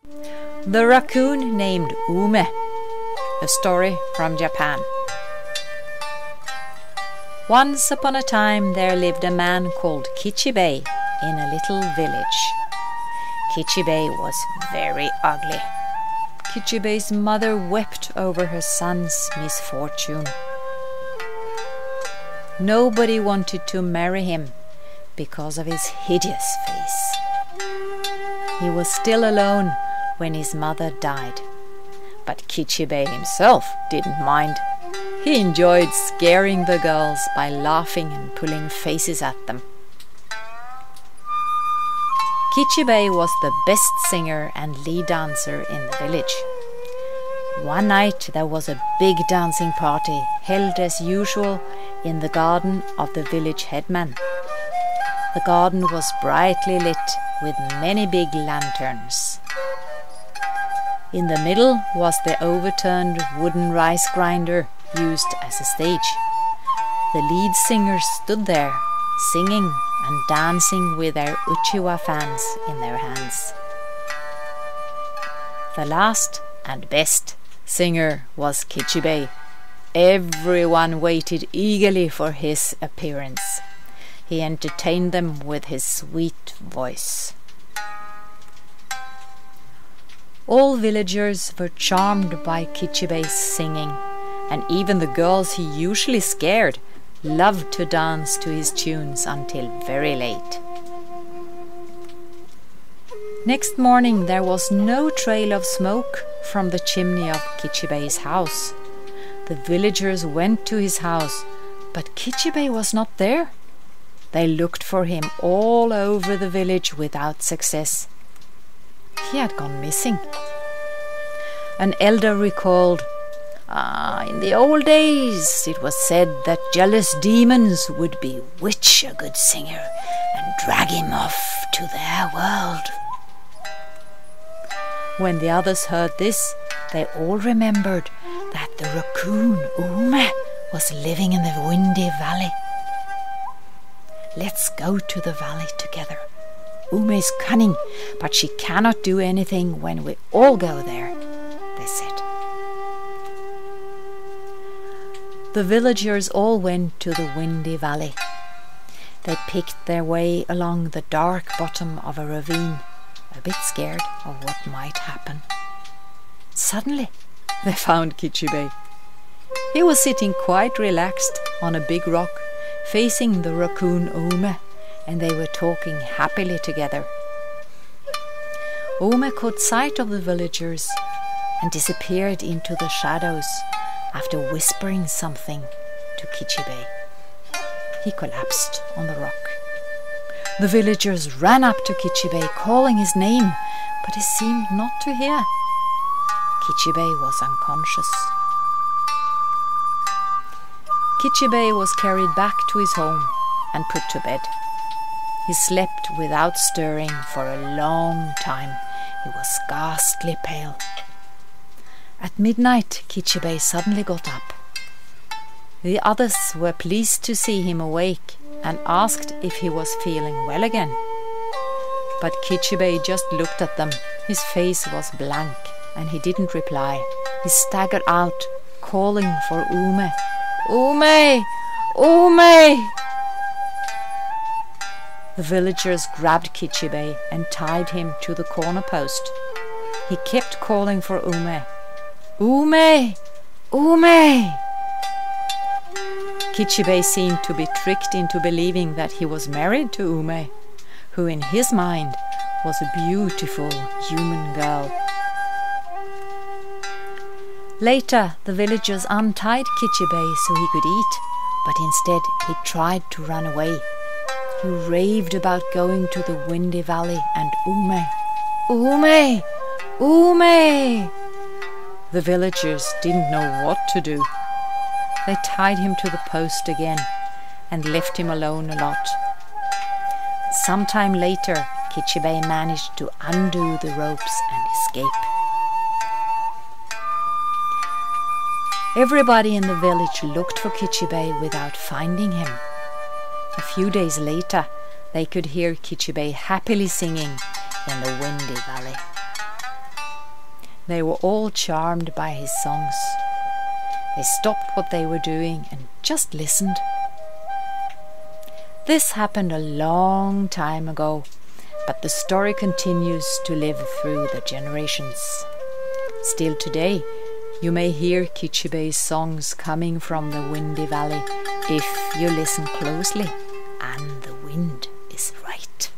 The raccoon named Oume, a story from Japan. Once upon a time there lived a man called Kichibei in a little village. Kichibei was very ugly. Kichibei's mother wept over her son's misfortune. Nobody wanted to marry him because of his hideous face. He was still alone when his mother died. But Kichibei himself didn't mind. He enjoyed scaring the girls by laughing and pulling faces at them. Kichibei was the best singer and lead dancer in the village. One night there was a big dancing party held as usual in the garden of the village headman. The garden was brightly lit with many big lanterns. In the middle was the overturned wooden rice grinder used as a stage. The lead singers stood there, singing and dancing with their uchiwa fans in their hands. The last and best singer was Kichibei. Everyone waited eagerly for his appearance. He entertained them with his sweet voice. All villagers were charmed by Kichibei's singing, and even the girls he usually scared loved to dance to his tunes until very late. Next morning there was no trail of smoke from the chimney of Kichibei's house. The villagers went to his house, but Kichibei was not there. They looked for him all over the village without success. He had gone missing. An elder recalled, in the old days it was said that jealous demons would bewitch a good singer and drag him off to their world. When the others heard this, they all remembered that the raccoon Oume was living in the windy valley. Let's go to the valley together. Oume is cunning, but she cannot do anything when we all go there, they said. The villagers all went to the windy valley. They picked their way along the dark bottom of a ravine, a bit scared of what might happen. Suddenly, they found Kichibei. He was sitting quite relaxed on a big rock, facing the raccoon Oume, and they were talking happily together. Oume caught sight of the villagers and disappeared into the shadows after whispering something to Kichibei. He collapsed on the rock. The villagers ran up to Kichibei, calling his name, but he seemed not to hear. Kichibei was unconscious. Kichibei was carried back to his home and put to bed. He slept without stirring for a long time. He was ghastly pale. At midnight, Kichibei suddenly got up. The others were pleased to see him awake and asked if he was feeling well again. But Kichibei just looked at them. His face was blank and he didn't reply. He staggered out, calling for Oume. Oume! Oume! The villagers grabbed Kichibei and tied him to the corner post. He kept calling for Oume. Oume! Oume! Kichibei seemed to be tricked into believing that he was married to Oume, who in his mind was a beautiful human girl. Later, the villagers untied Kichibei so he could eat, but instead he tried to run away. He raved about going to the windy valley and Oume. Oume! Oume! The villagers didn't know what to do. They tied him to the post again and left him alone a lot. Sometime later, Kichibei managed to undo the ropes and escape. Everybody in the village looked for Kichibei without finding him. A few days later, they could hear Kichibei happily singing in the windy valley. They were all charmed by his songs. They stopped what they were doing and just listened. This happened a long time ago, but the story continues to live through the generations. Still today, you may hear Kichibei's songs coming from the windy valley if you listen closely and the wind is right.